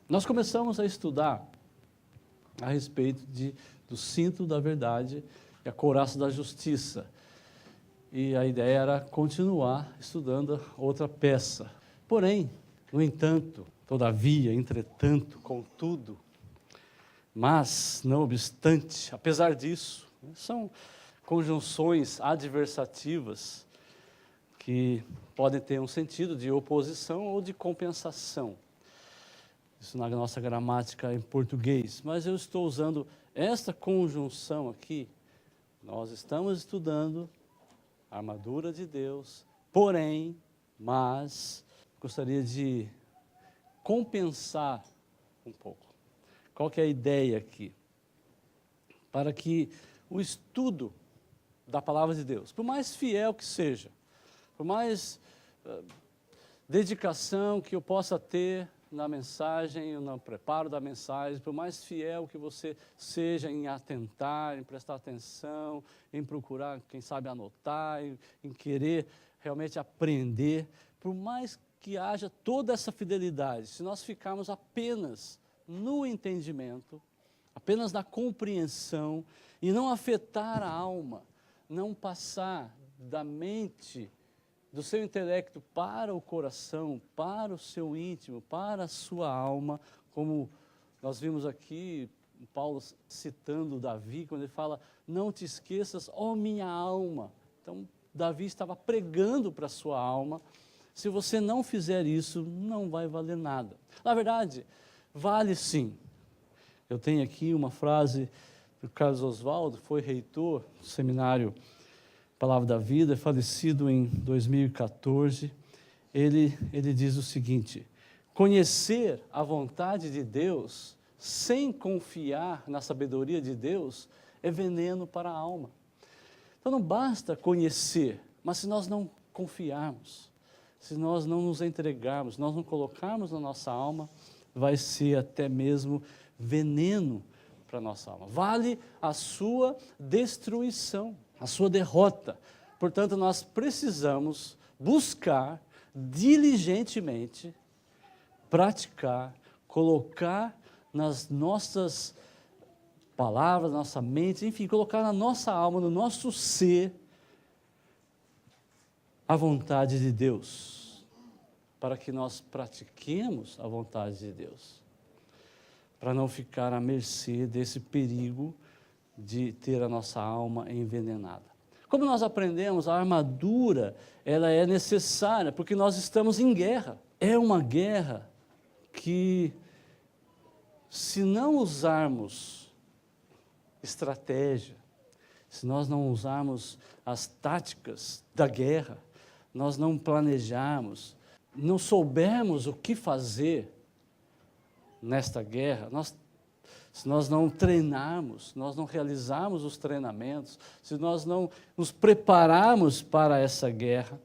Nós começamos a estudar a respeito do cinto da verdade e a couraça da justiça. E a ideia era continuar estudando outra peça. Porém, no entanto, todavia, entretanto, contudo, mas, não obstante, apesar disso, são conjunções adversativas que podem ter um sentido de oposição ou de compensação. Isso na nossa gramática em português. Mas eu estou usando esta conjunção aqui. Nós estamos estudando a armadura de Deus, porém, mas, gostaria de compensar um pouco. Qual que é a ideia aqui? Para que o estudo da palavra de Deus, por mais fiel que seja, por mais dedicação que eu possa ter na mensagem, no preparo da mensagem, por mais fiel que você seja em atentar, em prestar atenção, em procurar, quem sabe, anotar, em querer realmente aprender, por mais que haja toda essa fidelidade, se nós ficarmos apenas no entendimento, apenas na compreensão, e não afetar a alma, não passar da mente, do seu intelecto para o coração, para o seu íntimo, para a sua alma, como nós vimos aqui, Paulo citando Davi, quando ele fala, não te esqueças, ó minha alma. Então, Davi estava pregando para a sua alma, se você não fizer isso, não vai valer nada. Na verdade, vale sim. Eu tenho aqui uma frase do Carlos Oswaldo, foi reitor do seminário Palavra da Vida, falecido em 2014, ele diz o seguinte, conhecer a vontade de Deus sem confiar na sabedoria de Deus é veneno para a alma. Então não basta conhecer, mas se nós não confiarmos, se nós não nos entregarmos, nós não colocarmos na nossa alma, vai ser até mesmo veneno para a nossa alma. Vale a sua destruição, a sua derrota. Portanto, nós precisamos buscar diligentemente, praticar, colocar nas nossas palavras, na nossa mente, enfim, colocar na nossa alma, no nosso ser, a vontade de Deus, para que nós pratiquemos a vontade de Deus, para não ficar à mercê desse perigo de ter a nossa alma envenenada. Como nós aprendemos, a armadura, ela é necessária, porque nós estamos em guerra. É uma guerra que, se não usarmos estratégia, se nós não usarmos as táticas da guerra, nós não planejarmos, não soubermos o que fazer nesta guerra, se nós não treinarmos, nós não realizarmos os treinamentos, se nós não nos prepararmos para essa guerra,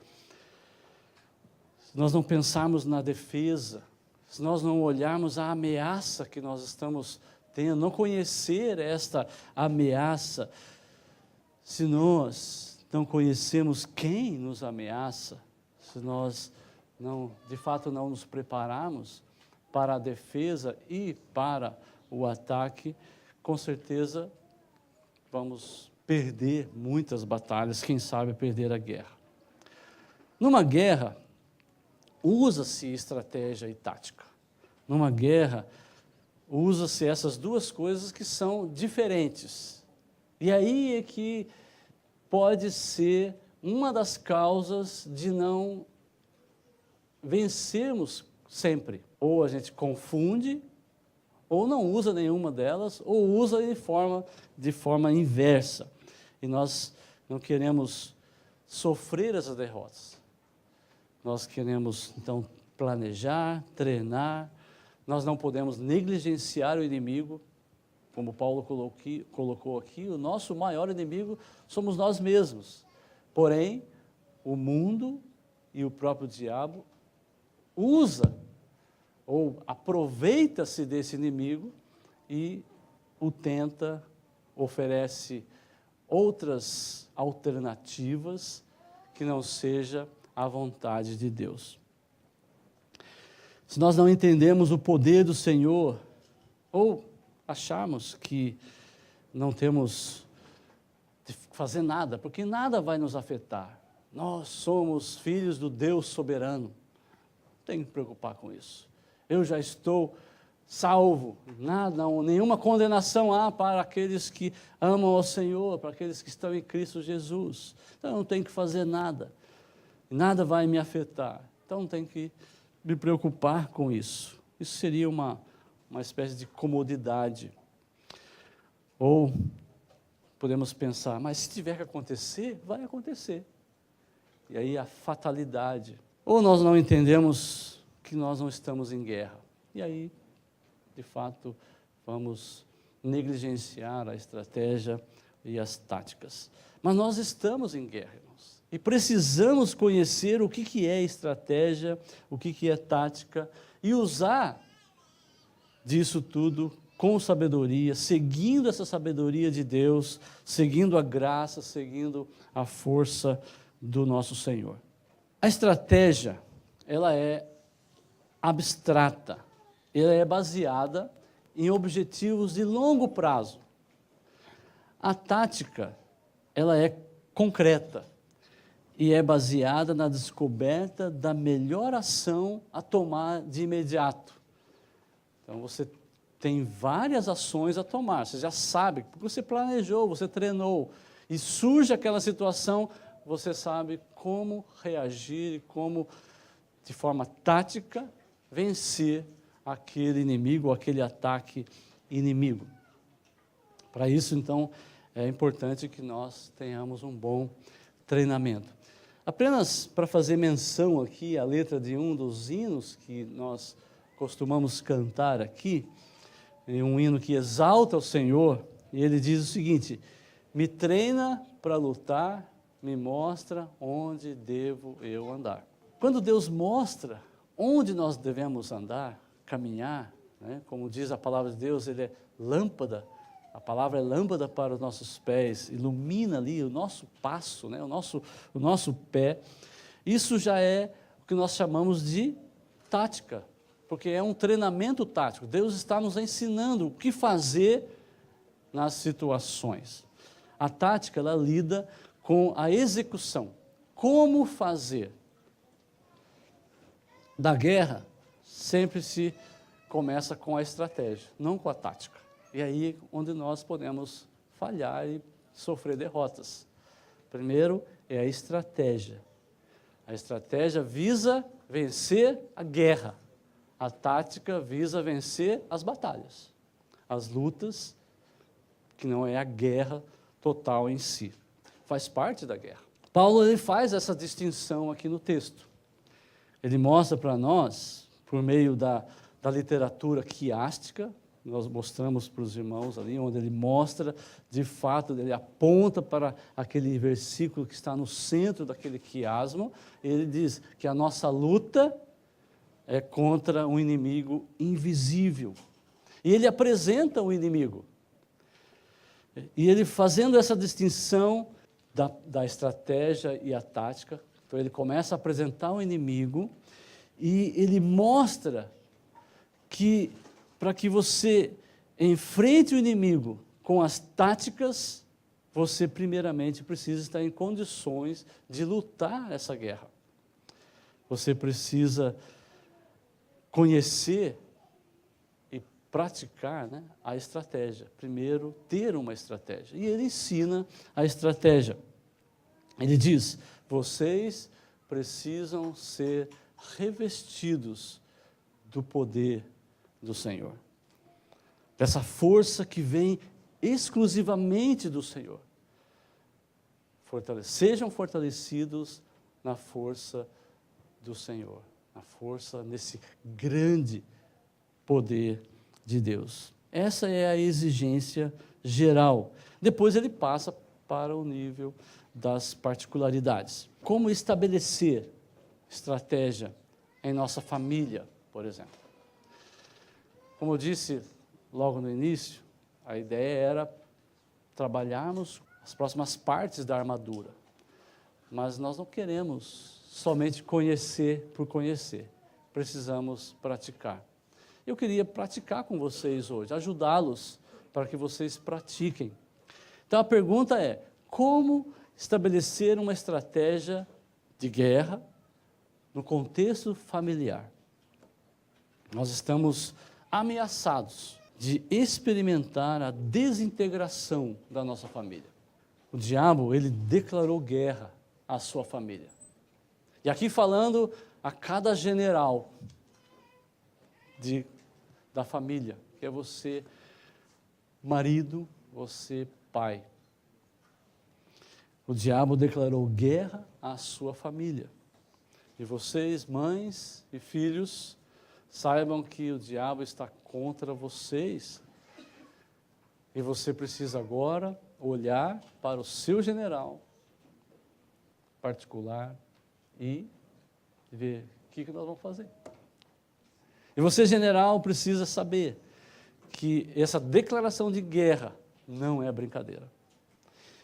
se nós não pensarmos na defesa, se nós não olharmos a ameaça que nós estamos tendo, não conhecer esta ameaça, se nós não conhecemos quem nos ameaça, se nós não, de fato não nos prepararmos para a defesa e para o ataque, com certeza vamos perder muitas batalhas, quem sabe perder a guerra. Numa guerra, usa-se estratégia e tática. Numa guerra, usa-se essas duas coisas que são diferentes. E aí é que pode ser uma das causas de não vencermos sempre. Ou a gente confunde, ou não usa nenhuma delas, ou usa de forma inversa. E nós não queremos sofrer essas derrotas. Nós queremos, então, planejar, treinar. Nós não podemos negligenciar o inimigo, como Paulo colocou aqui, o nosso maior inimigo somos nós mesmos. Porém, o mundo e o próprio diabo usa ou aproveita-se desse inimigo e o tenta, oferece outras alternativas que não seja a vontade de Deus. se nós não entendemos o poder do Senhor, ou acharmos que não temos de fazer nada, porque nada vai nos afetar. Nós somos filhos do Deus soberano. Não tem que me preocupar com isso. Eu já estou salvo. Nada, nenhuma condenação há para aqueles que amam ao Senhor, para aqueles que estão em Cristo Jesus. Então, eu não tenho que fazer nada. Nada vai me afetar. Então, não tenho que me preocupar com isso. Isso seria uma espécie de comodidade. Ou podemos pensar, mas se tiver que acontecer, vai acontecer. E aí a fatalidade. Ou nós não entendemos que nós não estamos em guerra. E aí, de fato, vamos negligenciar a estratégia e as táticas. Mas nós estamos em guerra, irmãos. E precisamos conhecer o que é estratégia, o que é tática, e usar disso tudo com sabedoria, seguindo essa sabedoria de Deus, seguindo a graça, seguindo a força do nosso Senhor. A estratégia, ela é abstrata, ela é baseada em objetivos de longo prazo. A tática, ela é concreta e é baseada na descoberta da melhor ação a tomar de imediato. Então, você tem várias ações a tomar, você já sabe, porque você planejou, você treinou, e surge aquela situação, você sabe como reagir e como, de forma tática, vencer aquele inimigo, aquele ataque inimigo. Para isso, então, é importante que nós tenhamos um bom treinamento. Apenas para fazer menção aqui à letra de um dos hinos que nós costumamos cantar aqui, um hino que exalta o Senhor, e ele diz o seguinte: me treina para lutar, me mostra onde devo eu andar. Quando Deus mostra onde nós devemos andar, caminhar, né, como diz a palavra de Deus, ele é lâmpada, a palavra é lâmpada para os nossos pés, ilumina ali o nosso passo, né, o nosso pé. Isso já é o que nós chamamos de tática, porque é um treinamento tático. Deus está nos ensinando o que fazer nas situações. A tática, ela lida com a execução. Como fazer? Da guerra, sempre se começa com a estratégia, não com a tática. E aí, onde nós podemos falhar e sofrer derrotas. Primeiro, é a estratégia. A estratégia visa vencer a guerra. A tática visa vencer as batalhas, as lutas, que não é a guerra total em si. Faz parte da guerra. Paulo, ele faz essa distinção aqui no texto. Ele mostra para nós, por meio da literatura quiástica, nós mostramos para os irmãos ali, onde ele mostra, de fato, ele aponta para aquele versículo que está no centro daquele quiasmo, ele diz que a nossa luta é contra um inimigo invisível. E ele apresenta o inimigo. E ele fazendo essa distinção da estratégia e a tática, então ele começa a apresentar o inimigo e ele mostra que para que você enfrente o inimigo com as táticas, você primeiramente precisa estar em condições de lutar essa guerra. Você precisa conhecer e praticar, né, a estratégia. Primeiro, ter uma estratégia. E ele ensina a estratégia. Ele diz, vocês precisam ser revestidos do poder do Senhor. Dessa força que vem exclusivamente do Senhor. Sejam fortalecidos na força do Senhor. A força nesse grande poder de Deus. Essa é a exigência geral. Depois ele passa para o nível das particularidades. Como estabelecer estratégia em nossa família, por exemplo. Como eu disse logo no início, a ideia era trabalharmos as próximas partes da armadura. Mas nós não queremos somente conhecer por conhecer. precisamos praticar. Eu queria praticar com vocês hoje, ajudá-los para que vocês pratiquem. Então a pergunta é, como estabelecer uma estratégia de guerra no contexto familiar? Nós estamos ameaçados de experimentar a desintegração da nossa família. O diabo, ele declarou guerra à sua família. E aqui falando a cada general da família, que é você, marido, você, pai. O diabo declarou guerra à sua família. E vocês, mães e filhos, saibam que o diabo está contra vocês. E você precisa agora olhar para o seu general particular e ver o que nós vamos fazer. E você, general, precisa saber que essa declaração de guerra não é brincadeira.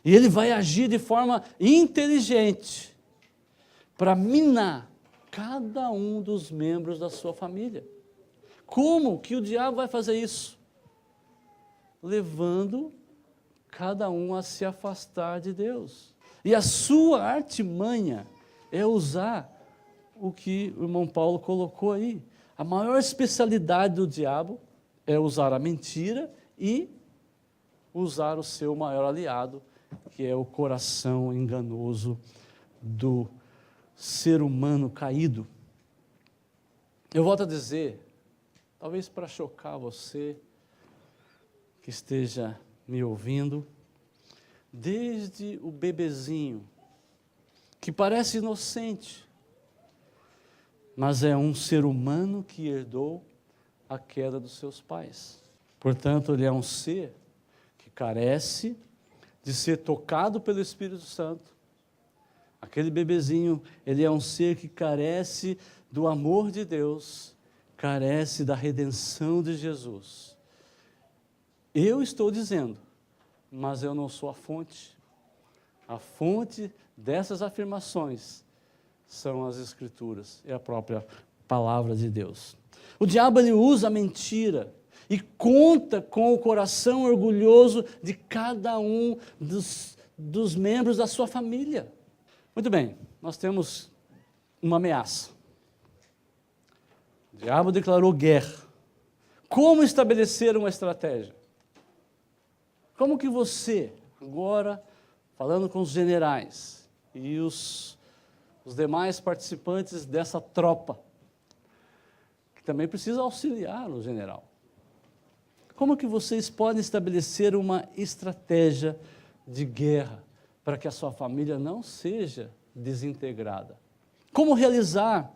E ele vai agir de forma inteligente para minar cada um dos membros da sua família. Como que o diabo vai fazer isso? Levando cada um a se afastar de Deus. E a sua artimanha é usar o que o irmão Paulo colocou aí. A maior especialidade do diabo é usar a mentira e usar o seu maior aliado, que é o coração enganoso do ser humano caído. Eu volto a dizer, talvez para chocar você que esteja me ouvindo, desde o bebezinho, que parece inocente, mas é um ser humano que herdou a queda dos seus pais. Portanto, ele é um ser que carece de ser tocado pelo Espírito Santo. Aquele bebezinho, ele é um ser que carece do amor de Deus, carece da redenção de Jesus. Eu estou dizendo, mas eu não sou a fonte. A fonte dessas afirmações são as Escrituras, é a própria palavra de Deus. O diabo, ele usa a mentira e conta com o coração orgulhoso de cada um dos membros da sua família. Muito bem, nós temos uma ameaça. O diabo declarou guerra. Como estabelecer uma estratégia? Como que você, agora, falando com os generais e os demais participantes dessa tropa, que também precisa auxiliar o general, como que vocês podem estabelecer uma estratégia de guerra para que a sua família não seja desintegrada? Como realizar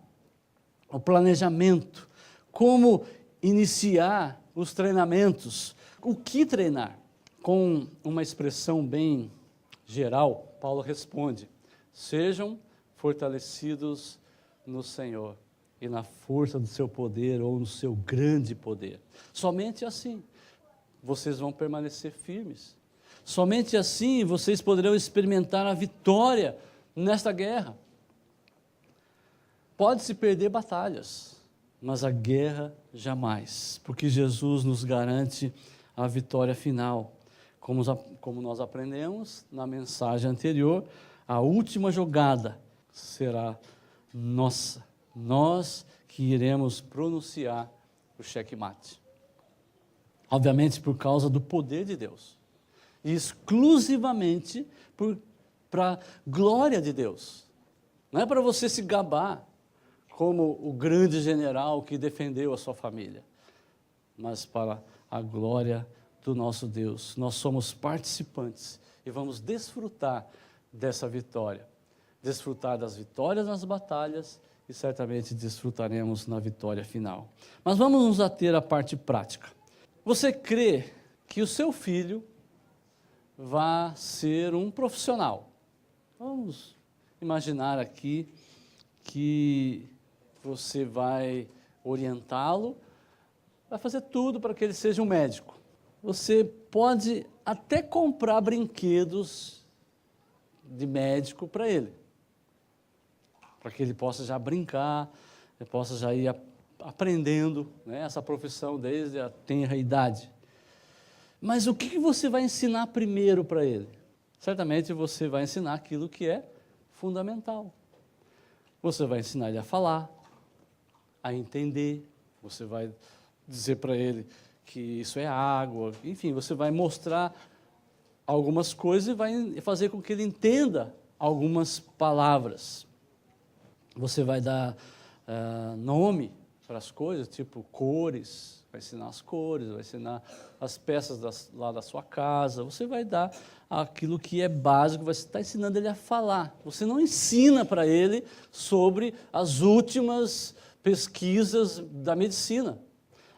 o planejamento? Como iniciar os treinamentos? O que treinar? Com uma expressão bem geral, Paulo responde: sejam fortalecidos no Senhor e na força do seu poder ou no seu grande poder. Somente assim vocês vão permanecer firmes. Somente assim vocês poderão experimentar a vitória nesta guerra. Pode-se perder batalhas, mas a guerra jamais, porque Jesus nos garante a vitória final. Como nós aprendemos na mensagem anterior, a última jogada será nossa. Nós que iremos pronunciar o xeque-mate. Obviamente por causa do poder de Deus. E exclusivamente para a glória de Deus. Não é para você se gabar como o grande general que defendeu a sua família, mas para a glória do nosso Deus. Nós somos participantes e vamos desfrutar dessa vitória. Desfrutar das vitórias nas batalhas e certamente desfrutaremos na vitória final. Mas vamos nos ater à parte prática. Você crê que o seu filho vai ser um profissional? Vamos imaginar aqui que você vai orientá-lo, vai fazer tudo para que ele seja um médico. Você pode até comprar brinquedos de médico para ele, para que ele possa já brincar, você possa já ir aprendendo, né, essa profissão desde a tenra idade. Mas o que você vai ensinar primeiro para ele? Certamente você vai ensinar aquilo que é fundamental. Você vai ensinar ele a falar, a entender, você vai dizer para ele que isso é água, enfim, você vai mostrar algumas coisas e vai fazer com que ele entenda algumas palavras. Você vai dar nome para as coisas, tipo cores, vai ensinar as cores, vai ensinar as peças lá da sua casa, você vai dar aquilo que é básico, você está ensinando ele a falar. Você não ensina para ele sobre as últimas pesquisas da medicina.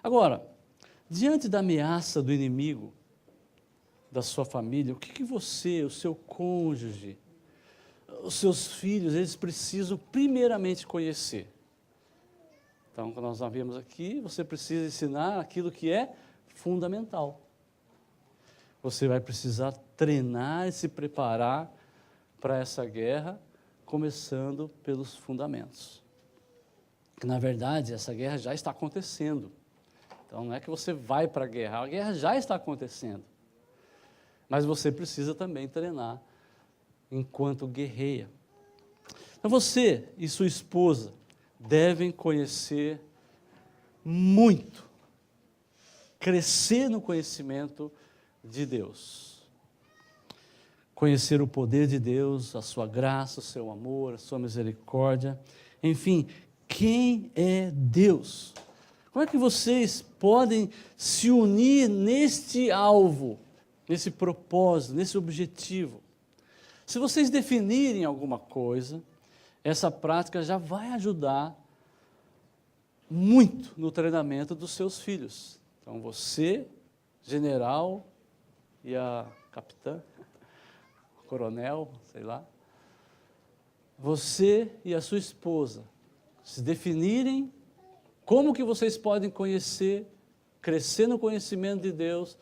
Agora, diante da ameaça do inimigo, da sua família, o que você, o seu cônjuge, os seus filhos, eles precisam primeiramente conhecer? Então, quando nós vimos aqui, você precisa ensinar aquilo que é fundamental. Você vai precisar treinar e se preparar para essa guerra, começando pelos fundamentos. Que, na verdade, essa guerra já está acontecendo. Então, não é que você vai para a guerra já está acontecendo. Mas você precisa também treinar enquanto guerreia. Então, você e sua esposa devem conhecer muito, crescer no conhecimento de Deus. Conhecer o poder de Deus, a sua graça, o seu amor, a sua misericórdia. Enfim, quem é Deus? Como é que vocês podem se unir neste alvo, nesse propósito, nesse objetivo? Se vocês definirem alguma coisa, essa prática já vai ajudar muito no treinamento dos seus filhos. Então, você, general, e a capitã, coronel, sei lá, você e a sua esposa, se definirem como que vocês podem conhecer, crescer no conhecimento de Deus,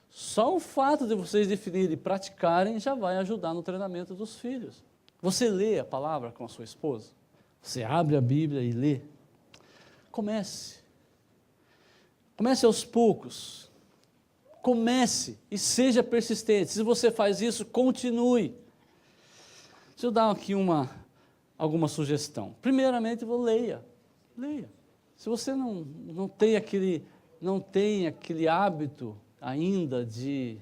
só o fato de vocês definirem e praticarem já vai ajudar no treinamento dos filhos. Você lê a palavra com a sua esposa? Você abre a Bíblia e lê? Comece. Comece aos poucos. Comece e seja persistente. Se você faz isso, continue. Deixa eu dar aqui alguma sugestão. Primeiramente, leia. Leia. Se você não tem aquele hábito ainda de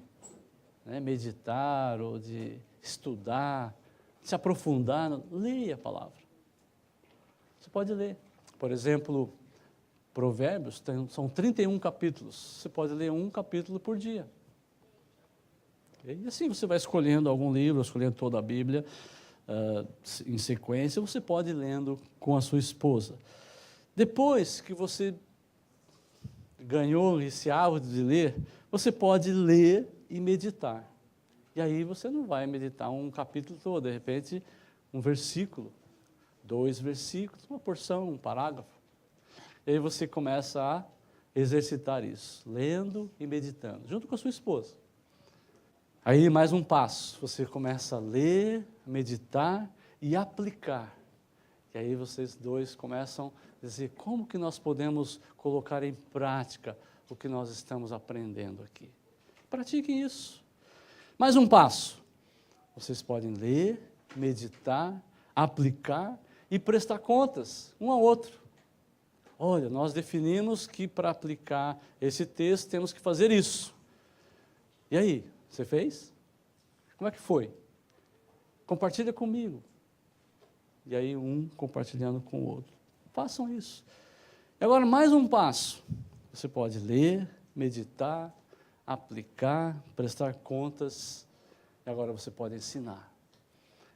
meditar ou de estudar, se aprofundar, leia a palavra. Você pode ler. Por exemplo, Provérbios são 31 capítulos. Você pode ler um capítulo por dia. E assim você vai escolhendo algum livro, escolhendo toda a Bíblia em sequência, você pode ir lendo com a sua esposa. Depois que você ganhou esse hábito de ler, você pode ler e meditar. E aí você não vai meditar um capítulo todo, de repente um versículo, 2 versículos, uma porção, um parágrafo. E aí você começa a exercitar isso, lendo e meditando, junto com a sua esposa. Aí mais um passo, você começa a ler, meditar e aplicar. E aí vocês dois começam a dizer, como que nós podemos colocar em prática o que nós estamos aprendendo aqui? Pratiquem isso. Mais um passo, vocês podem ler, meditar, aplicar e prestar contas um ao outro. Olha, nós definimos que para aplicar esse texto temos que fazer isso. E aí, você fez? Como é que foi? Compartilha comigo. E aí um compartilhando com o outro. Façam isso. E agora mais um passo. Você pode ler, meditar, aplicar, prestar contas, e agora você pode ensinar.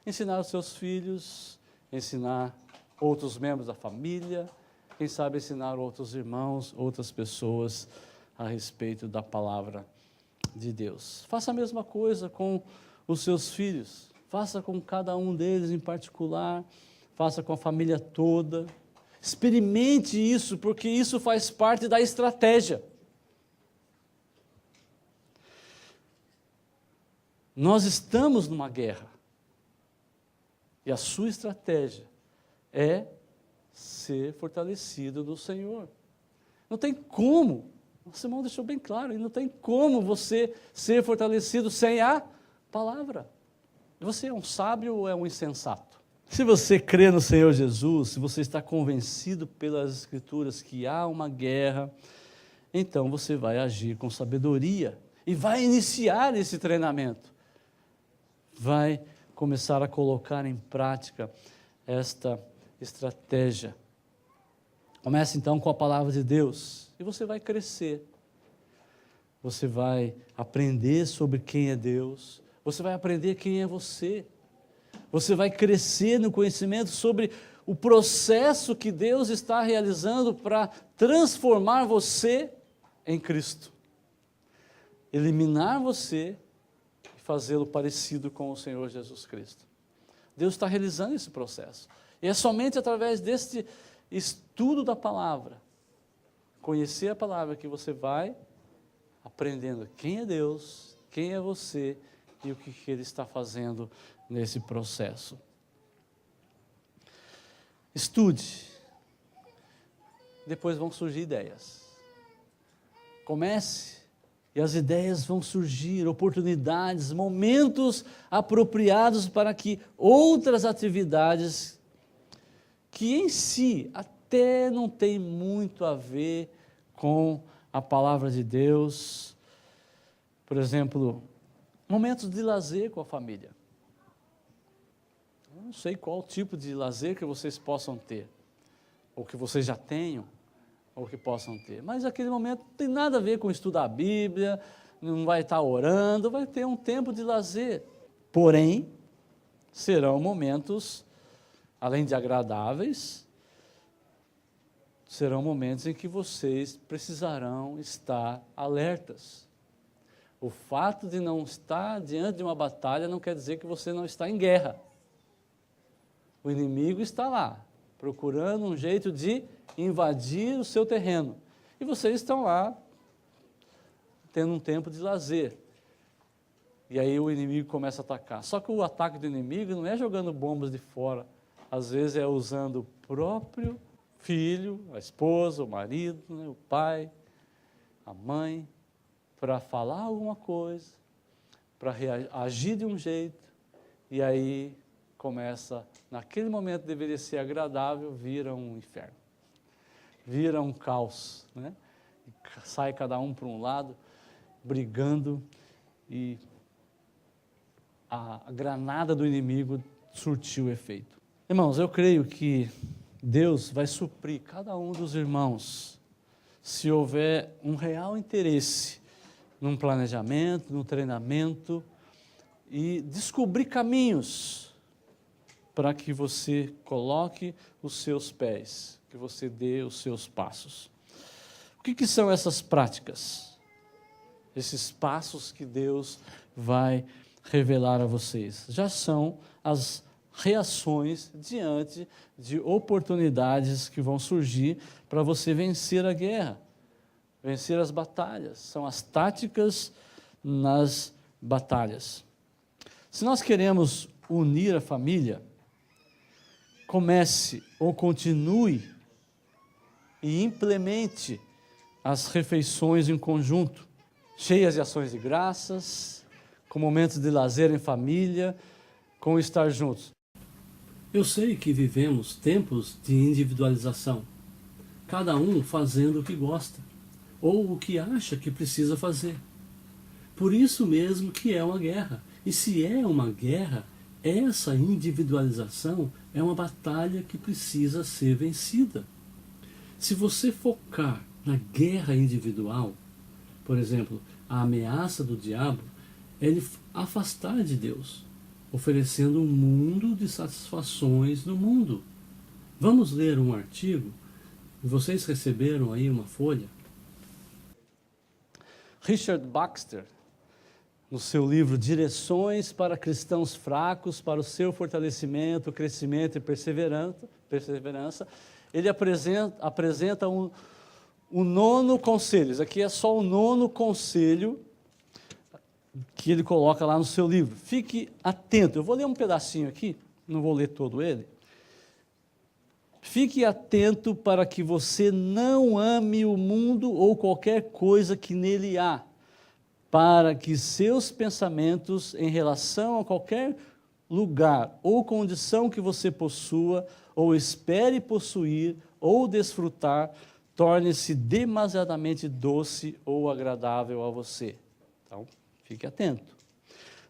Ensinar os seus filhos, ensinar outros membros da família, quem sabe ensinar outros irmãos, outras pessoas a respeito da palavra de Deus. Faça a mesma coisa com os seus filhos, faça com cada um deles em particular, faça com a família toda. Experimente isso, porque isso faz parte da estratégia. Nós estamos numa guerra. E a sua estratégia é ser fortalecido no Senhor. Não tem como, o Simão deixou bem claro, e não tem como você ser fortalecido sem a palavra. Você é um sábio ou é um insensato? Se você crê no Senhor Jesus, se você está convencido pelas Escrituras que há uma guerra, então você vai agir com sabedoria e vai iniciar esse treinamento. Vai começar a colocar em prática esta estratégia. Comece então com a palavra de Deus e você vai crescer. Você vai aprender sobre quem é Deus, você vai aprender quem é você. Você vai crescer no conhecimento sobre o processo que Deus está realizando para transformar você em Cristo. Eliminar você e fazê-lo parecido com o Senhor Jesus Cristo. Deus está realizando esse processo. E é somente através deste estudo da palavra, conhecer a palavra, que você vai aprendendo quem é Deus, quem é você e o que Ele está fazendo nesse processo. Estude. Depois vão surgir ideias. Comece e as ideias vão surgir, oportunidades, momentos apropriados para que outras atividades que em si até não tem muito a ver com a palavra de Deus, por exemplo, momentos de lazer com a família. Eu não sei qual tipo de lazer que vocês possam ter, ou que vocês já tenham, ou que possam ter, mas aquele momento não tem nada a ver com estudar a Bíblia, não vai estar orando, vai ter um tempo de lazer. Porém, serão momentos, além de agradáveis, serão momentos em que vocês precisarão estar alertas. O fato de não estar diante de uma batalha não quer dizer que você não está em guerra. O inimigo está lá, procurando um jeito de invadir o seu terreno. E vocês estão lá, tendo um tempo de lazer. E aí o inimigo começa a atacar. Só que o ataque do inimigo não é jogando bombas de fora. Às vezes é usando o próprio filho, a esposa, o marido, né, o pai, a mãe, para falar alguma coisa, para agir de um jeito, e aí começa, naquele momento deveria ser agradável, vira um inferno, vira um caos, né? E sai cada um para um lado, brigando, e a granada do inimigo surtiu efeito. Irmãos, eu creio que Deus vai suprir cada um dos irmãos, se houver um real interesse num planejamento, num treinamento, e descobrir caminhos para que você coloque os seus pés, que você dê os seus passos. O que são essas práticas? Esses passos que Deus vai revelar a vocês. Já são as reações diante de oportunidades que vão surgir para você vencer a guerra, vencer as batalhas. São as táticas nas batalhas. Se nós queremos unir a família, comece ou continue e implemente as refeições em conjunto, cheias de ações de graças, com momentos de lazer em família, com estar juntos. Eu sei que vivemos tempos de individualização, cada um fazendo o que gosta, ou o que acha que precisa fazer. Por isso mesmo que é uma guerra. E se é uma guerra, essa individualização é uma batalha que precisa ser vencida. Se você focar na guerra individual, por exemplo, a ameaça do diabo é lhe afastar de Deus, oferecendo um mundo de satisfações no mundo. Vamos ler um artigo? Vocês receberam aí uma folha? Richard Baxter, no seu livro Direções para Cristãos Fracos, para o seu fortalecimento, crescimento e perseverança, ele apresenta um nono conselho. Isso aqui é só o nono conselho que ele coloca lá no seu livro. Fique atento. Eu vou ler um pedacinho aqui, não vou ler todo ele. Fique atento para que você não ame o mundo ou qualquer coisa que nele há, para que seus pensamentos em relação a qualquer lugar ou condição que você possua, ou espere possuir, ou desfrutar, torne-se demasiadamente doce ou agradável a você. Então, fique atento.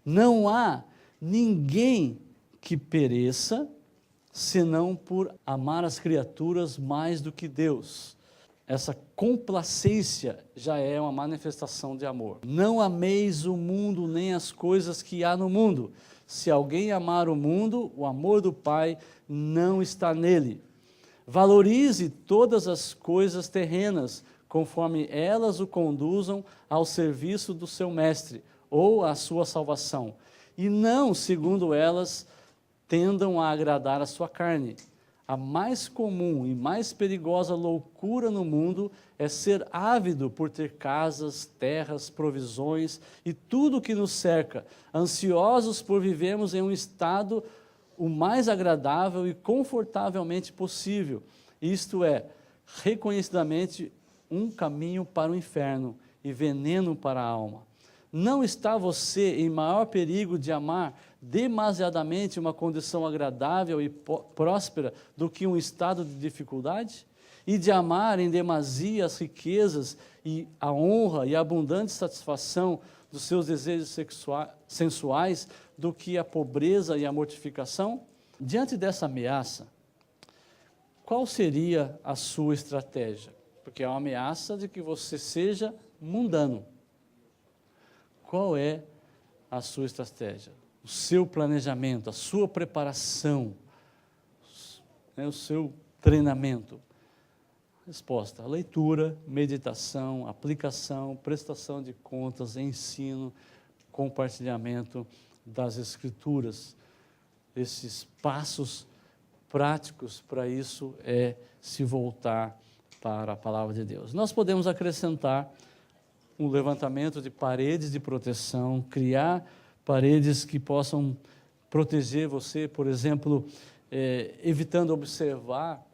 Não há ninguém que pereça, senão por amar as criaturas mais do que Deus. Essa complacência já é uma manifestação de amor. Não ameis o mundo nem as coisas que há no mundo. Se alguém amar o mundo, o amor do Pai não está nele. Valorize todas as coisas terrenas, conforme elas o conduzam ao serviço do seu mestre, ou à sua salvação, e não segundo elas tendam a agradar a sua carne. A mais comum e mais perigosa loucura no mundo é ser ávido por ter casas, terras, provisões e tudo o que nos cerca, ansiosos por vivermos em um estado o mais agradável e confortavelmente possível, isto é, reconhecidamente um caminho para o inferno e veneno para a alma. Não está você em maior perigo de amar demasiadamente uma condição agradável e próspera do que um estado de dificuldade? E de amar em demasia as riquezas e a honra e a abundante satisfação dos seus desejos sensuais do que a pobreza e a mortificação? Diante dessa ameaça, qual seria a sua estratégia? Porque é uma ameaça de que você seja mundano. Qual é a sua estratégia? O seu planejamento, a sua preparação, o seu treinamento? Resposta: leitura, meditação, aplicação, prestação de contas, ensino, compartilhamento das Escrituras. Esses passos práticos para isso é se voltar para a palavra de Deus. Nós podemos acrescentar um levantamento de paredes de proteção, criar paredes que possam proteger você, por exemplo, evitando observar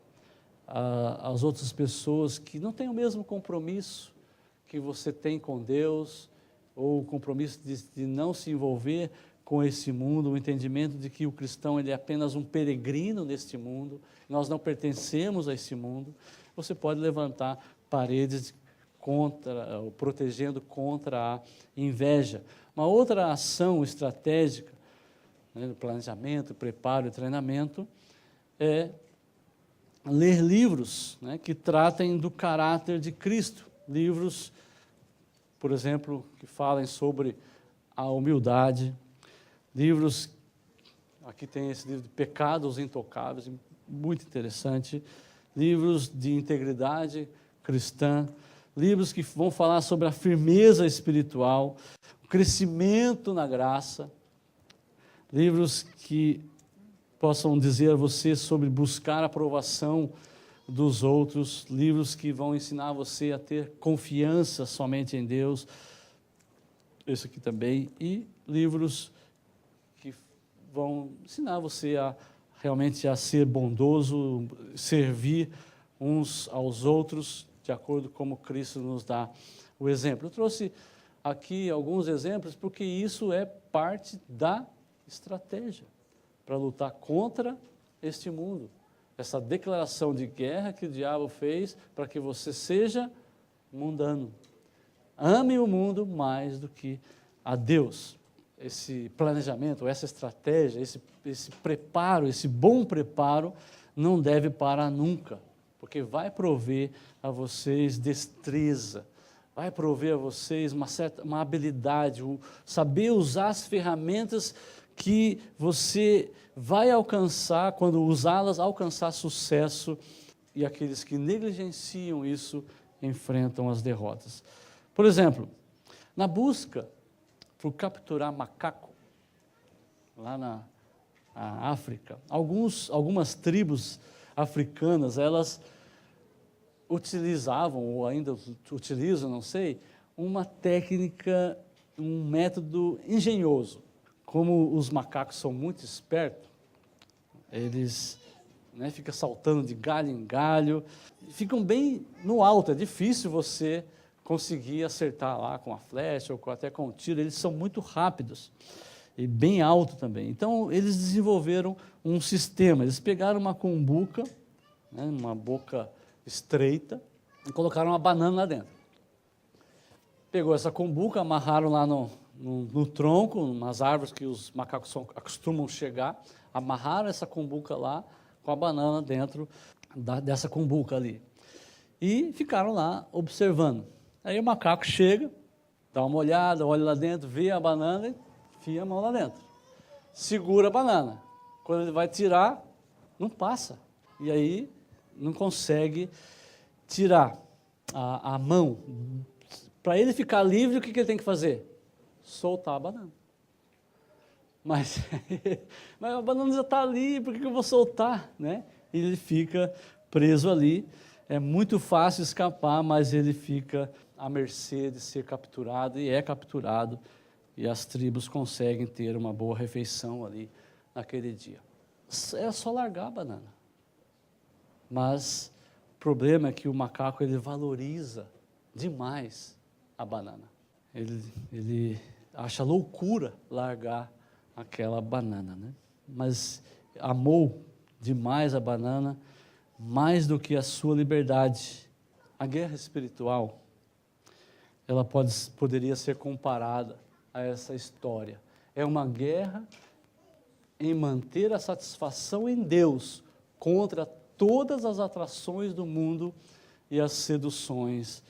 as outras pessoas que não têm o mesmo compromisso que você tem com Deus, ou o compromisso de não se envolver com esse mundo, o entendimento de que o cristão ele é apenas um peregrino neste mundo, nós não pertencemos a esse mundo. Você pode levantar paredes protegendo contra a inveja. Uma outra ação estratégica, no planejamento, preparo e treinamento, é ler livros que tratem do caráter de Cristo. Livros, por exemplo, que falem sobre a humildade. Livros, aqui tem esse livro de Pecados Intocáveis, muito interessante. Livros de integridade cristã. Livros que vão falar sobre a firmeza espiritual, o crescimento na graça. Livros que possam dizer a você sobre buscar a aprovação dos outros. Livros que vão ensinar você a ter confiança somente em Deus. Esse aqui também. E livros que vão ensinar você a realmente a ser bondoso, servir uns aos outros, de acordo com como Cristo nos dá o exemplo. Eu trouxe aqui alguns exemplos, porque isso é parte da estratégia para lutar contra este mundo. Essa declaração de guerra que o diabo fez para que você seja mundano. Ame o mundo mais do que a Deus. Esse planejamento, essa estratégia, esse preparo, esse bom preparo, não deve parar nunca, porque vai prover a vocês destreza, vai prover a vocês uma habilidade, saber usar as ferramentas que você vai alcançar, quando usá-las, alcançar sucesso, e aqueles que negligenciam isso enfrentam as derrotas. Por exemplo, na busca por capturar macaco, lá na África, algumas tribos africanas, elas utilizavam, ou ainda utilizam, não sei, uma técnica, um método engenhoso. Como os macacos são muito espertos, eles né? Fica saltando de galho em galho, ficam bem no alto, é difícil você conseguir acertar lá com a flecha ou até com o tiro, eles são muito rápidos e bem alto também. Então eles desenvolveram um sistema, eles pegaram uma cumbuca, né, uma boca estreita, e colocaram uma banana lá dentro. Pegou essa cumbuca, amarraram lá no tronco, umas árvores que os macacos acostumam chegar, amarraram essa cumbuca lá com a banana dentro dessa cumbuca ali. E ficaram lá observando. Aí o macaco chega, dá uma olhada, olha lá dentro, vê a banana e enfia a mão lá dentro. Segura a banana. Quando ele vai tirar, não passa. E aí não consegue tirar a mão. Para ele ficar livre, o que ele tem que fazer? Soltar a banana. Mas a banana já está ali, por que eu vou soltar? Né? E ele fica preso ali. É muito fácil escapar, mas ele fica à mercê de ser capturado, e é capturado, e as tribos conseguem ter uma boa refeição ali naquele dia. É só largar a banana. Mas o problema é que o macaco ele valoriza demais a banana. Ele acha loucura largar aquela banana, né? Mas amou demais a banana, mais do que a sua liberdade. A guerra espiritual, ela poderia ser comparada a essa história. É uma guerra em manter a satisfação em Deus contra todas as atrações do mundo e as seduções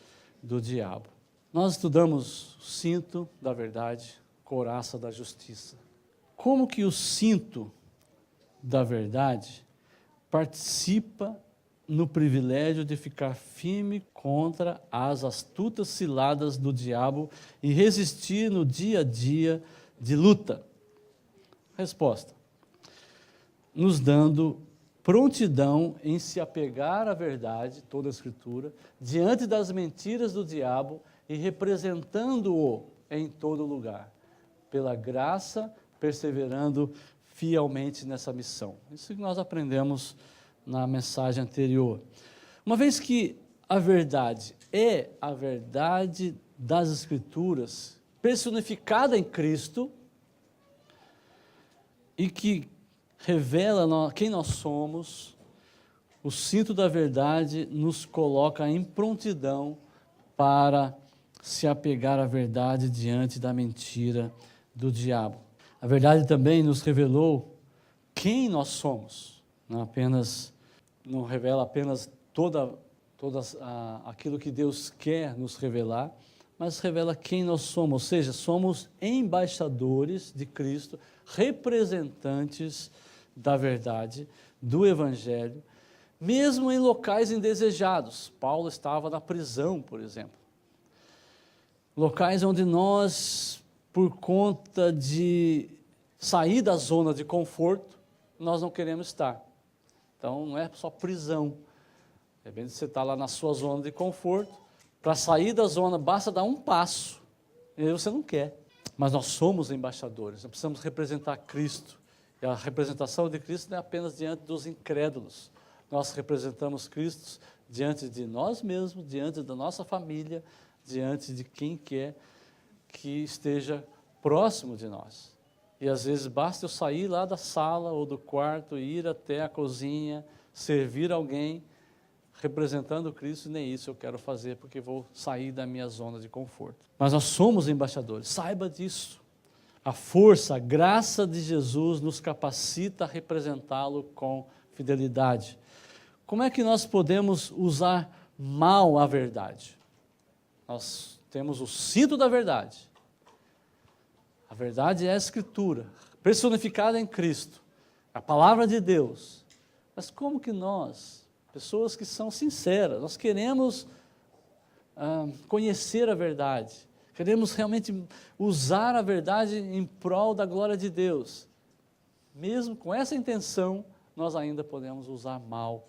do diabo. Nós estudamos o cinto da verdade, couraça da justiça. Como que o cinto da verdade participa no privilégio de ficar firme contra as astutas ciladas do diabo e resistir no dia a dia de luta? Resposta: nos dando prontidão em se apegar à verdade, toda a Escritura, diante das mentiras do diabo e representando-o em todo lugar, pela graça, perseverando fielmente nessa missão. Isso que nós aprendemos na mensagem anterior. Uma vez que a verdade é a verdade das Escrituras, personificada em Cristo, e que revela quem nós somos, o cinto da verdade nos coloca em prontidão para se apegar à verdade diante da mentira do diabo. A verdade também nos revelou quem nós somos, não revela apenas aquilo que Deus quer nos revelar, mas revela quem nós somos, ou seja, somos embaixadores de Cristo, representantes da verdade, do Evangelho, mesmo em locais indesejados. Paulo estava na prisão, por exemplo. Locais onde nós, por conta de sair da zona de conforto, nós não queremos estar. Então, não é só prisão. De repente, você está lá na sua zona de conforto, para sair da zona, basta dar um passo, e aí você não quer. Mas nós somos embaixadores, nós precisamos representar Cristo. E a representação de Cristo não é apenas diante dos incrédulos. Nós representamos Cristo diante de nós mesmos, diante da nossa família, diante de quem quer que esteja próximo de nós. E às vezes basta eu sair lá da sala ou do quarto, ir até a cozinha, servir alguém, representando Cristo, e nem isso eu quero fazer, porque vou sair da minha zona de conforto. Mas nós somos embaixadores, saiba disso. A força, a graça de Jesus nos capacita a representá-lo com fidelidade. Como é que nós podemos usar mal a verdade? Nós temos o cinto da verdade. A verdade é a Escritura, personificada em Cristo, a palavra de Deus. Mas como que nós, pessoas que são sinceras, nós queremos conhecer a verdade, queremos realmente usar a verdade em prol da glória de Deus, mesmo com essa intenção, nós ainda podemos usar mal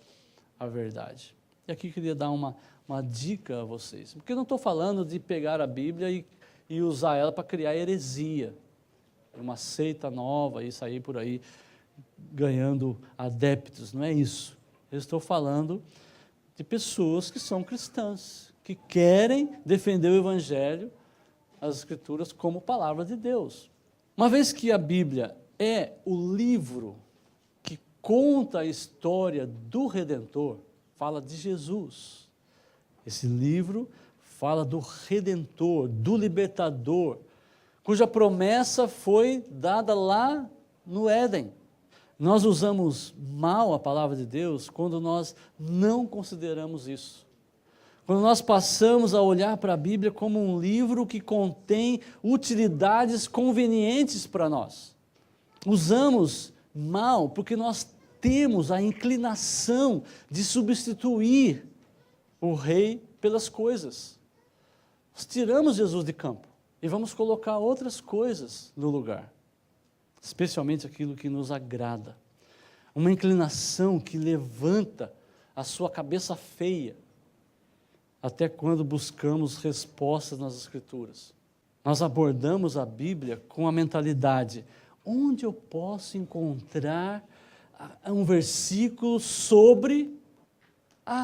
a verdade. E aqui eu queria dar uma dica a vocês, porque eu não estou falando de pegar a Bíblia e usar ela para criar heresia, uma seita nova e sair por aí ganhando adeptos, não é isso. Eu estou falando de pessoas que são cristãs, que querem defender o Evangelho, as Escrituras, como palavra de Deus. Uma vez que a Bíblia é o livro que conta a história do Redentor, fala de Jesus. Esse livro fala do Redentor, do Libertador, cuja promessa foi dada lá no Éden. Nós usamos mal a palavra de Deus quando nós não consideramos isso. Quando nós passamos a olhar para a Bíblia como um livro que contém utilidades convenientes para nós. Usamos mal porque nós temos a inclinação de substituir o rei pelas coisas. Nós tiramos Jesus de campo e vamos colocar outras coisas no lugar. Especialmente aquilo que nos agrada. Uma inclinação que levanta a sua cabeça feia, até quando buscamos respostas nas Escrituras. Nós abordamos a Bíblia com a mentalidade, onde eu posso encontrar um versículo sobre,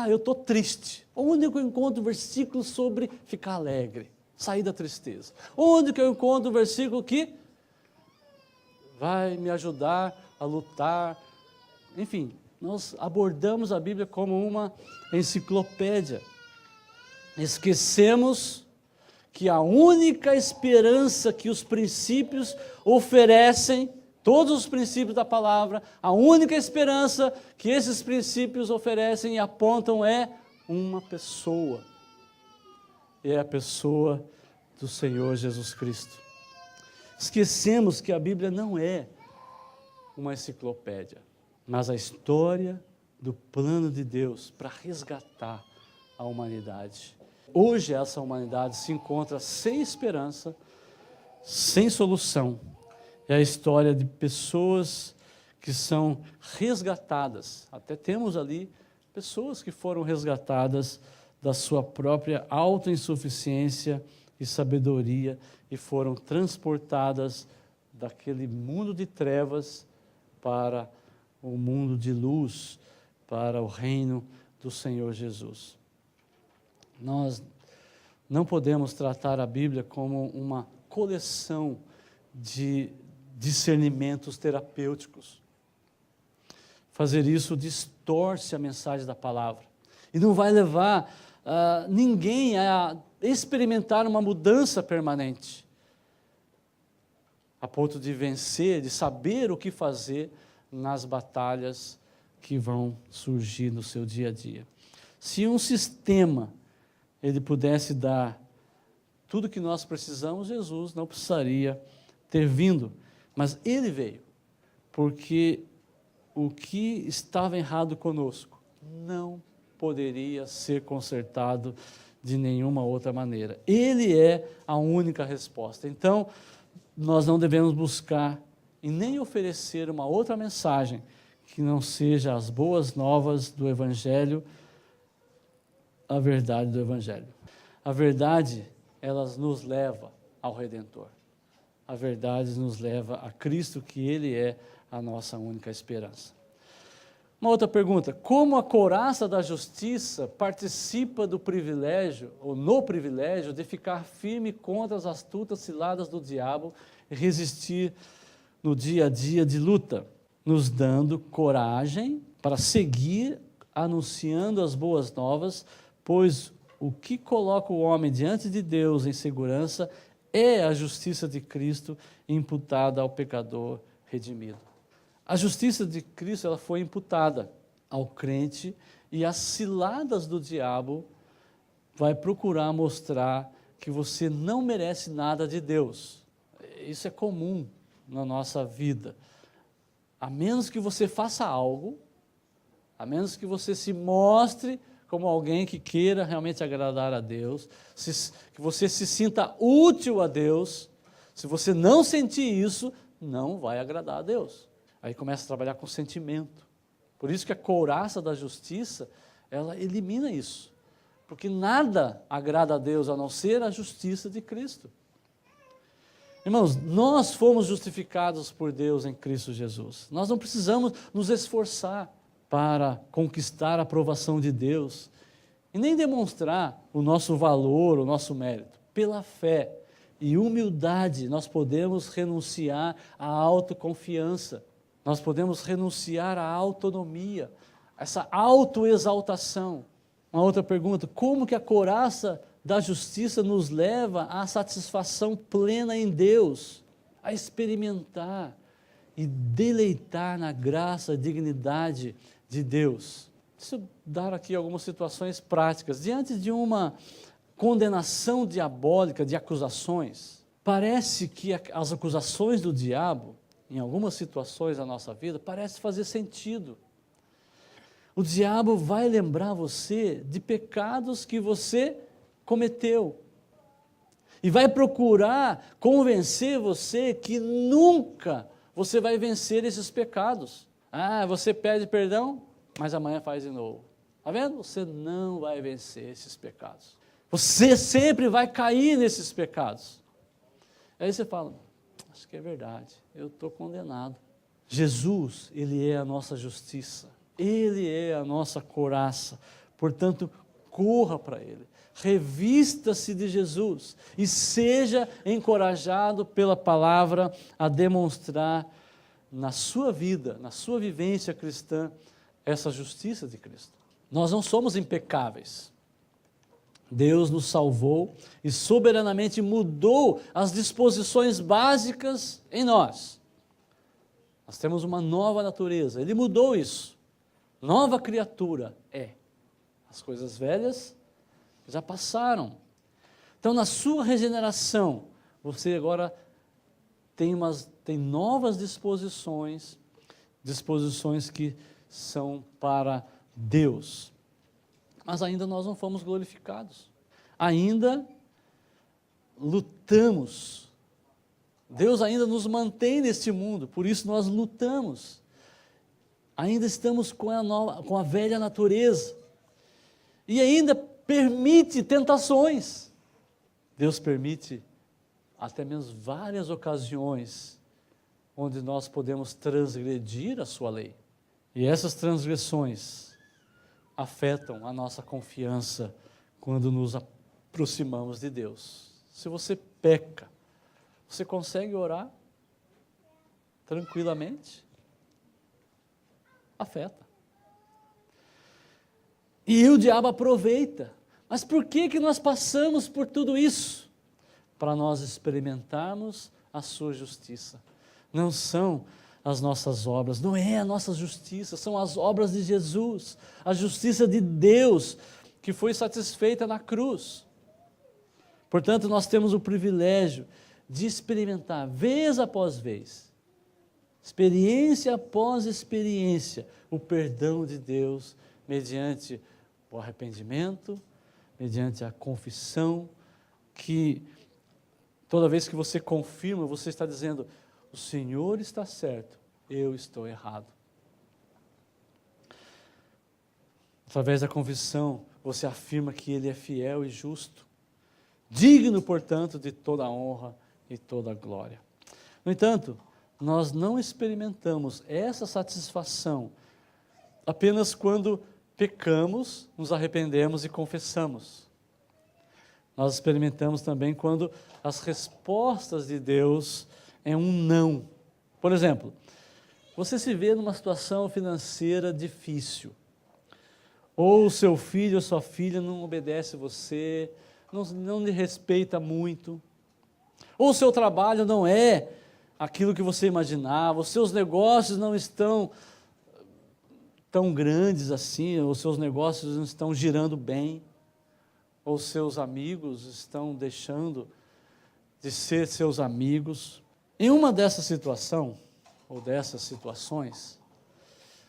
eu estou triste. Onde eu encontro um versículo sobre ficar alegre, sair da tristeza? Onde que eu encontro um versículo que vai me ajudar a lutar? Enfim, nós abordamos a Bíblia como uma enciclopédia. Esquecemos que a única esperança que os princípios oferecem, todos os princípios da palavra, a única esperança que esses princípios oferecem e apontam é uma pessoa. E é a pessoa do Senhor Jesus Cristo. Esquecemos que a Bíblia não é uma enciclopédia, mas a história do plano de Deus para resgatar a humanidade. Hoje essa humanidade se encontra sem esperança, sem solução. É a história de pessoas que são resgatadas. Até temos ali pessoas que foram resgatadas da sua própria autoinsuficiência e sabedoria e foram transportadas daquele mundo de trevas para o mundo de luz, para o reino do Senhor Jesus. Nós não podemos tratar a Bíblia como uma coleção de discernimentos terapêuticos. Fazer isso distorce a mensagem da palavra e não vai levar ninguém a experimentar uma mudança permanente, a ponto de vencer, de saber o que fazer nas batalhas que vão surgir no seu dia a dia. Se um sistema ele pudesse dar tudo que nós precisamos, Jesus não precisaria ter vindo, mas ele veio, porque o que estava errado conosco não poderia ser consertado de nenhuma outra maneira. Ele é a única resposta. Então, nós não devemos buscar e nem oferecer uma outra mensagem que não seja as boas novas do Evangelho, a verdade do Evangelho. A verdade, ela nos leva ao Redentor. A verdade nos leva a Cristo, que Ele é a nossa única esperança. Uma outra pergunta: como a couraça da justiça participa do privilégio, ou no privilégio, de ficar firme contra as astutas ciladas do diabo e resistir no dia a dia de luta, nos dando coragem para seguir anunciando as boas novas, pois o que coloca o homem diante de Deus em segurança é a justiça de Cristo imputada ao pecador redimido. A justiça de Cristo ela foi imputada ao crente e as ciladas do diabo vai procurar mostrar que você não merece nada de Deus. Isso é comum na nossa vida. A menos que você faça algo, a menos que você se mostre como alguém que queira realmente agradar a Deus, que você se sinta útil a Deus, se você não sentir isso, não vai agradar a Deus. Aí começa a trabalhar com sentimento. Por isso que a couraça da justiça, ela elimina isso. Porque nada agrada a Deus a não ser a justiça de Cristo. Irmãos, nós fomos justificados por Deus em Cristo Jesus. Nós não precisamos nos esforçar para conquistar a aprovação de Deus e nem demonstrar o nosso valor, o nosso mérito. Pela fé e humildade, nós podemos renunciar à autoconfiança, nós podemos renunciar à autonomia, essa autoexaltação. Uma outra pergunta: como que a couraça da justiça nos leva à satisfação plena em Deus, a experimentar e deleitar na graça e dignidade de Deus? Deixa eu dar aqui algumas situações práticas. Diante de uma condenação diabólica de acusações, parece que as acusações do diabo, em algumas situações da nossa vida, parece fazer sentido. O diabo vai lembrar você de pecados que você cometeu e vai procurar convencer você que nunca você vai vencer esses pecados. Você pede perdão, mas amanhã faz de novo. Está vendo? Você não vai vencer esses pecados. Você sempre vai cair nesses pecados. Aí você fala: acho que é verdade, eu estou condenado. Jesus, Ele é a nossa justiça, Ele é a nossa couraça, portanto, corra para Ele, revista-se de Jesus e seja encorajado pela palavra a demonstrar na sua vida, na sua vivência cristã, essa justiça de Cristo. Nós não somos impecáveis. Deus nos salvou e soberanamente mudou as disposições básicas em nós. Nós temos uma nova natureza, Ele mudou isso. Nova criatura é. As coisas velhas já passaram. Então, na sua regeneração, você agora tem novas disposições que são para Deus. Mas ainda nós não fomos glorificados. Ainda lutamos. Deus ainda nos mantém neste mundo, por isso nós lutamos. Ainda estamos com a velha natureza. E ainda permite tentações. Deus permite até mesmo várias ocasiões onde nós podemos transgredir a sua lei. E essas transgressões afetam a nossa confiança quando nos aproximamos de Deus. Se você peca, você consegue orar tranquilamente? Afeta. E o diabo aproveita. Mas por que nós passamos por tudo isso? Para nós experimentarmos a sua justiça. Não são as nossas obras, não é a nossa justiça, são as obras de Jesus, a justiça de Deus que foi satisfeita na cruz. Portanto, nós temos o privilégio de experimentar, vez após vez, experiência após experiência, o perdão de Deus mediante o arrependimento, mediante a confissão, que toda vez que você confirma, você está dizendo: o Senhor está certo, eu estou errado. Através da confissão, você afirma que Ele é fiel e justo, digno, portanto, de toda a honra e toda a glória. No entanto, nós não experimentamos essa satisfação apenas quando pecamos, nos arrependemos e confessamos. Nós experimentamos também quando as respostas de Deus é um não. Por exemplo, você se vê numa situação financeira difícil, ou o seu filho ou sua filha não obedece você, não lhe respeita muito, ou o seu trabalho não é aquilo que você imaginava, os seus negócios não estão tão grandes assim, os seus negócios não estão girando bem, ou seus amigos estão deixando de ser seus amigos. Em uma dessas situações, ou dessas situações,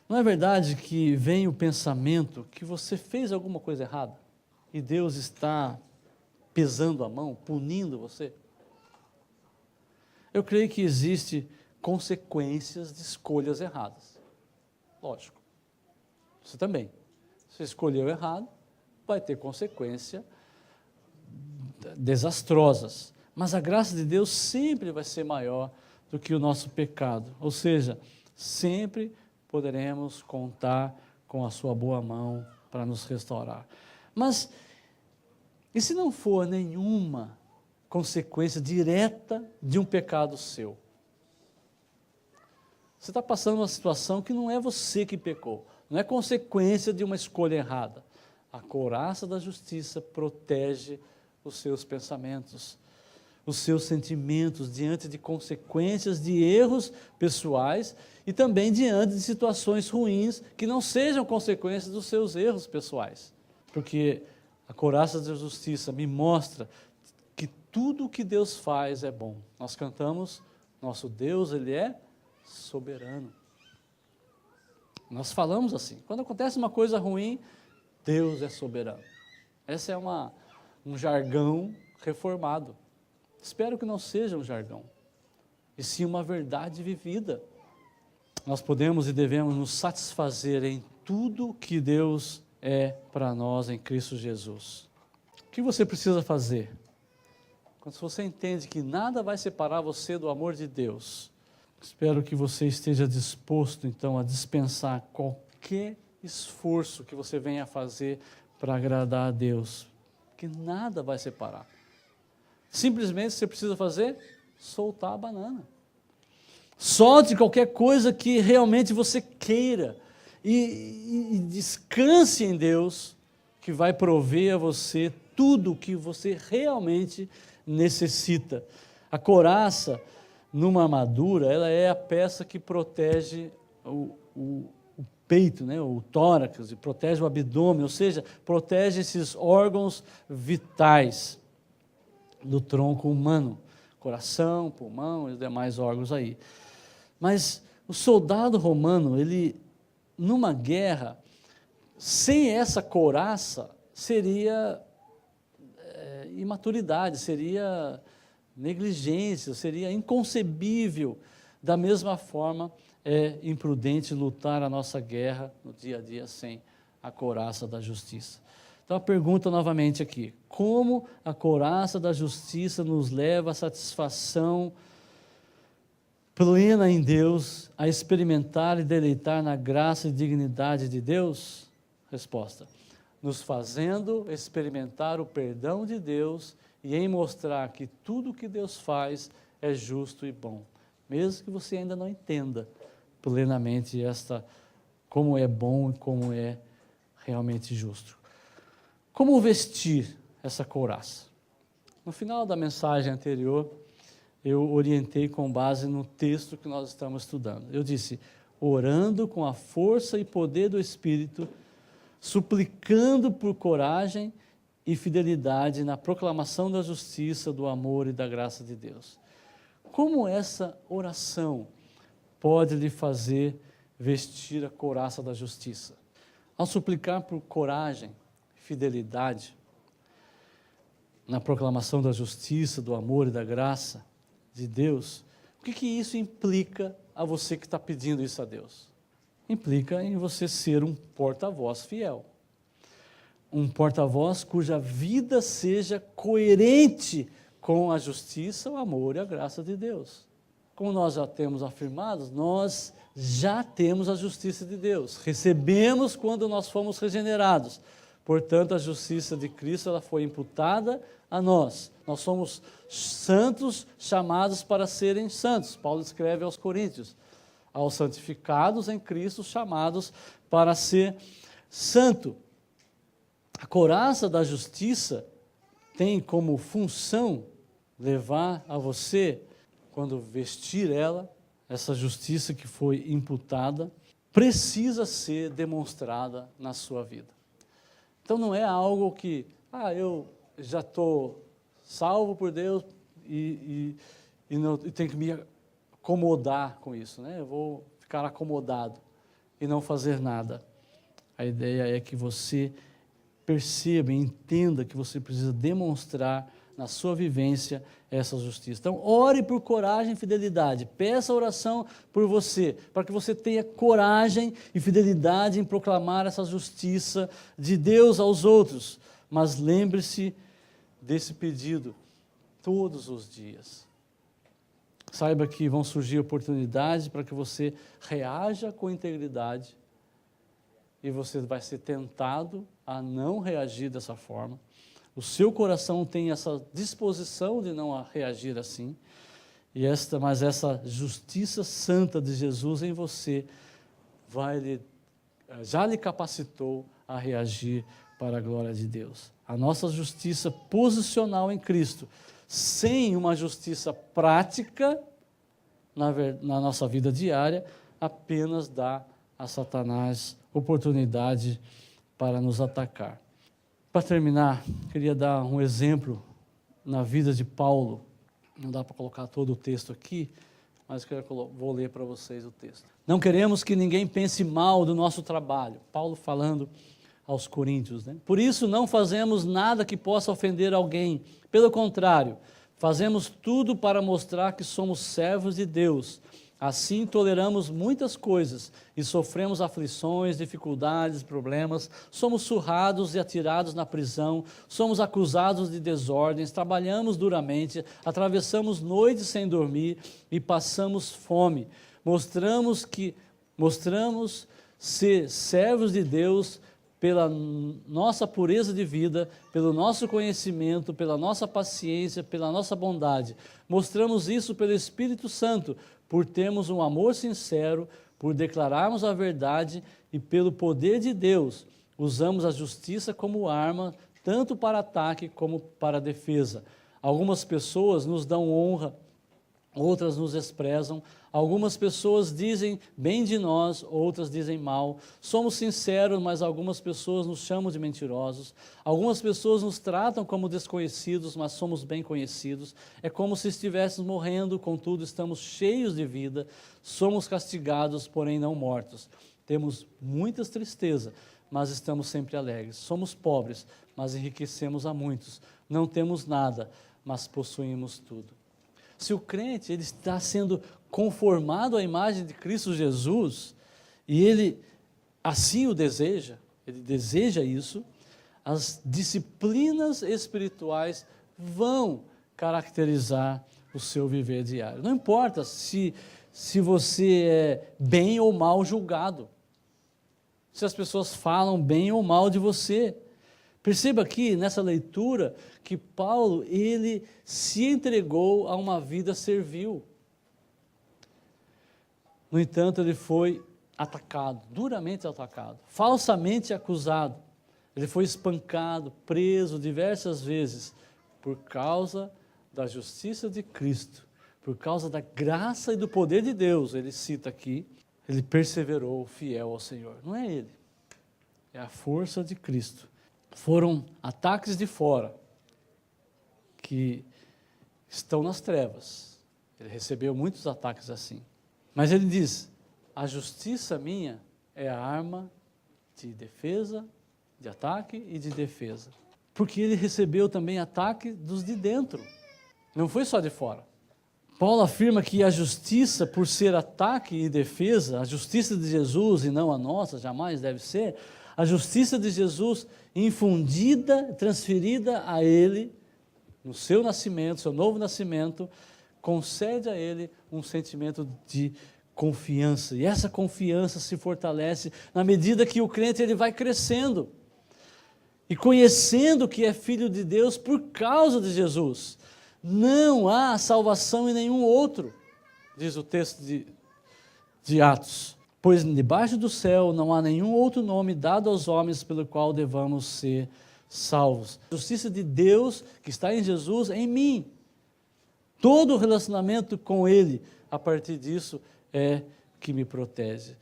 não é verdade que vem o pensamento que você fez alguma coisa errada e Deus está pesando a mão, punindo você? Eu creio que existem consequências de escolhas erradas. Lógico. Você também. Você escolheu errado, vai ter consequências desastrosas. Mas a graça de Deus sempre vai ser maior do que o nosso pecado. Ou seja, sempre poderemos contar com a sua boa mão para nos restaurar. Mas, e se não for nenhuma consequência direta de um pecado seu? Você está passando uma situação que não é você que pecou, não é consequência de uma escolha errada. A couraça da justiça protege os seus pensamentos, os seus sentimentos diante de consequências de erros pessoais e também diante de situações ruins que não sejam consequências dos seus erros pessoais. Porque a couraça da justiça me mostra que tudo o que Deus faz é bom. Nós cantamos, nosso Deus, Ele é soberano. Nós falamos assim, quando acontece uma coisa ruim, Deus é soberano. Esse é um jargão reformado. Espero que não seja um jargão, e sim uma verdade vivida. Nós podemos e devemos nos satisfazer em tudo que Deus é para nós em Cristo Jesus. O que você precisa fazer? Quando você entende que nada vai separar você do amor de Deus, espero que você esteja disposto, então, a dispensar qualquer esforço que você venha a fazer para agradar a Deus, que nada vai separar. Simplesmente você precisa fazer, soltar a banana. Solte qualquer coisa que realmente você queira e descanse em Deus, que vai prover a você tudo o que você realmente necessita. A couraça, numa armadura, ela é a peça que protege o peito, né, o tórax, e protege o abdômen, ou seja, protege esses órgãos vitais do tronco humano, coração, pulmão e os demais órgãos aí. Mas o soldado romano, ele, numa guerra, sem essa couraça, seria imaturidade, seria negligência, seria inconcebível. Da mesma forma, é imprudente lutar a nossa guerra no dia a dia sem a couraça da justiça. Então a pergunta novamente aqui, como a couraça da justiça nos leva à satisfação plena em Deus, a experimentar e deleitar na graça e dignidade de Deus? Resposta, nos fazendo experimentar o perdão de Deus e em mostrar que tudo o que Deus faz é justo e bom, mesmo que você ainda não entenda plenamente como é bom e como é realmente justo. Como vestir essa couraça? No final da mensagem anterior, eu orientei com base no texto que nós estamos estudando. Eu disse, orando com a força e poder do Espírito, suplicando por coragem e fidelidade na proclamação da justiça, do amor e da graça de Deus. Como essa oração pode lhe fazer vestir a couraça da justiça? Ao suplicar por coragem, fidelidade na proclamação da justiça, do amor e da graça de Deus, o que isso implica a você que está pedindo isso a Deus? Implica em você ser um porta-voz fiel. Um porta-voz cuja vida seja coerente com a justiça, o amor e a graça de Deus. Como nós já temos afirmado, nós já temos a justiça de Deus. Recebemos quando nós fomos regenerados. Portanto, a justiça de Cristo ela foi imputada a nós. Nós somos santos, chamados para serem santos. Paulo escreve aos Coríntios, aos santificados em Cristo, chamados para ser santo. A couraça da justiça tem como função levar a você, quando vestir ela, essa justiça que foi imputada, precisa ser demonstrada na sua vida. Então não é algo que, eu já estou salvo por Deus e tenho que me acomodar com isso, né? Eu vou ficar acomodado e não fazer nada. A ideia é que você perceba e entenda que você precisa demonstrar na sua vivência essa justiça. Então, ore por coragem e fidelidade. Peça a oração por você, para que você tenha coragem e fidelidade em proclamar essa justiça de Deus aos outros. Mas lembre-se desse pedido, todos os dias. Saiba que vão surgir oportunidades para que você reaja com integridade e você vai ser tentado a não reagir dessa forma. O seu coração tem essa disposição de não reagir assim, mas essa justiça santa de Jesus em você já lhe capacitou a reagir para a glória de Deus. A nossa justiça posicional em Cristo, sem uma justiça prática na nossa vida diária, apenas dá a Satanás oportunidade para nos atacar. Para terminar, queria dar um exemplo na vida de Paulo. Não dá para colocar todo o texto aqui, mas vou ler para vocês o texto. Não queremos que ninguém pense mal do nosso trabalho. Paulo falando aos coríntios, né? Por isso não fazemos nada que possa ofender alguém. Pelo contrário, fazemos tudo para mostrar que somos servos de Deus. Assim toleramos muitas coisas e sofremos aflições, dificuldades, problemas, somos surrados e atirados na prisão, somos acusados de desordens, trabalhamos duramente, atravessamos noites sem dormir e passamos fome. Mostramos ser servos de Deus pela nossa pureza de vida, pelo nosso conhecimento, pela nossa paciência, pela nossa bondade. Mostramos isso pelo Espírito Santo, por termos um amor sincero, por declararmos a verdade e pelo poder de Deus. Usamos a justiça como arma, tanto para ataque como para defesa. Algumas pessoas nos dão honra, outras nos desprezam. Algumas pessoas dizem bem de nós, outras dizem mal. Somos sinceros, mas algumas pessoas nos chamam de mentirosos. Algumas pessoas nos tratam como desconhecidos, mas somos bem conhecidos. É como se estivéssemos morrendo, contudo estamos cheios de vida. Somos castigados, porém não mortos. Temos muitas tristezas, mas estamos sempre alegres. Somos pobres, mas enriquecemos a muitos. Não temos nada, mas possuímos tudo. Se o crente ele está sendo conformado à imagem de Cristo Jesus, e ele assim o deseja, ele deseja isso, as disciplinas espirituais vão caracterizar o seu viver diário. Não importa se você é bem ou mal julgado, se as pessoas falam bem ou mal de você. Perceba aqui, nessa leitura, que Paulo, ele se entregou a uma vida servil. No entanto, ele foi atacado, duramente atacado, falsamente acusado. Ele foi espancado, preso diversas vezes, por causa da justiça de Cristo, por causa da graça e do poder de Deus. Ele cita aqui, ele perseverou fiel ao Senhor. Não é ele, é a força de Cristo. Foram ataques de fora, que estão nas trevas. Ele recebeu muitos ataques assim. Mas ele diz, a justiça minha é a arma de defesa, de ataque e de defesa. Porque ele recebeu também ataque dos de dentro, não foi só de fora. Paulo afirma que a justiça, por ser ataque e defesa, a justiça de Jesus e não a nossa, jamais deve ser, a justiça de Jesus infundida, transferida a ele, no seu nascimento, seu novo nascimento, concede a ele um sentimento de confiança. E essa confiança se fortalece na medida que o crente ele vai crescendo e conhecendo que é filho de Deus por causa de Jesus. Não há salvação em nenhum outro, diz o texto de Atos. Pois debaixo do céu não há nenhum outro nome dado aos homens pelo qual devamos ser salvos. A justiça de Deus que está em Jesus, em mim. Todo o relacionamento com Ele, a partir disso, é que me protege.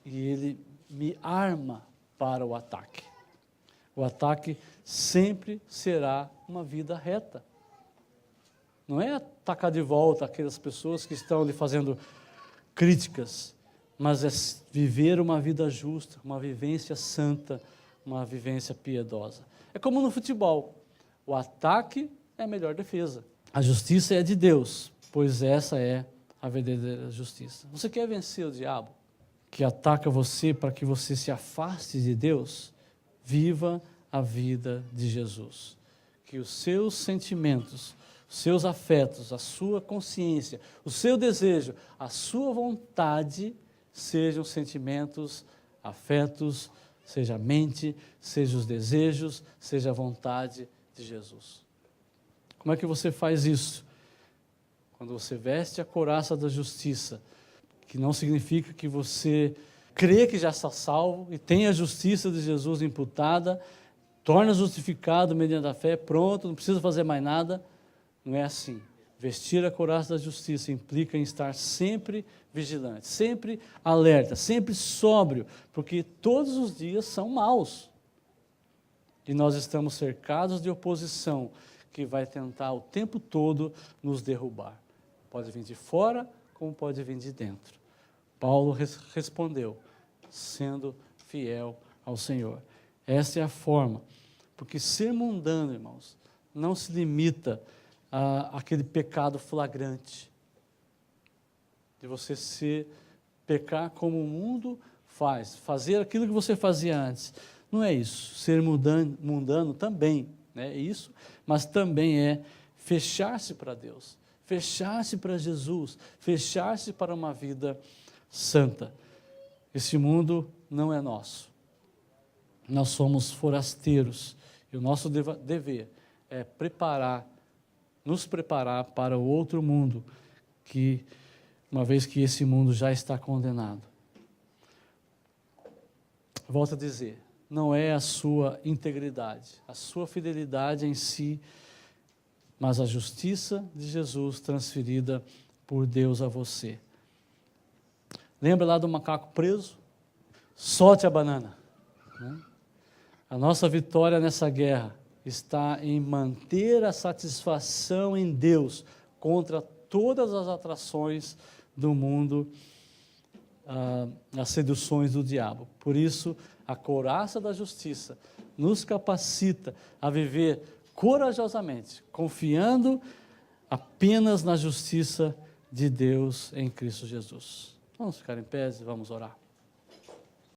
E Ele me arma para o ataque. O ataque sempre será uma vida reta. Não é atacar de volta aquelas pessoas que estão lhe fazendo críticas, mas é viver uma vida justa, uma vivência santa, uma vivência piedosa. É como no futebol, o ataque é a melhor defesa. A justiça é de Deus, pois essa é a verdadeira justiça. Você quer vencer o diabo, que ataca você para que você se afaste de Deus? Viva a vida de Jesus. Que os seus sentimentos, os seus afetos, a sua consciência, o seu desejo, a sua vontade sejam sentimentos, afetos, seja a mente, seja os desejos, seja a vontade de Jesus. Como é que você faz isso? Quando você veste a couraça da justiça, que não significa que você crê que já está salvo e tem a justiça de Jesus imputada, torna justificado mediante a fé, pronto, não precisa fazer mais nada. Não é assim. Vestir a couraça da justiça implica em estar sempre vigilante, sempre alerta, sempre sóbrio, porque todos os dias são maus. E nós estamos cercados de oposição que vai tentar o tempo todo nos derrubar. Pode vir de fora, como pode vir de dentro. Paulo respondeu, sendo fiel ao Senhor. Essa é a forma. Porque ser mundano, irmãos, não se limita àquele pecado flagrante. De você pecar como o mundo faz, fazer aquilo que você fazia antes. Não é isso. Ser mundano também é isso, mas também é fechar-se para Deus, fechar-se para Jesus, fechar-se para uma vida santa. Esse mundo não é nosso. Nós somos forasteiros e o nosso dever é nos preparar para o outro mundo, que uma vez que esse mundo já está condenado. Volto a dizer, não é a sua integridade, a sua fidelidade em si, mas a justiça de Jesus transferida por Deus a você. Lembra lá do macaco preso? Solte a banana. Né? A nossa vitória nessa guerra está em manter a satisfação em Deus contra todas as atrações do mundo, as seduções do diabo. Por isso, a couraça da justiça nos capacita a viver corajosamente, confiando apenas na justiça de Deus em Cristo Jesus. Vamos ficar em pé e vamos orar.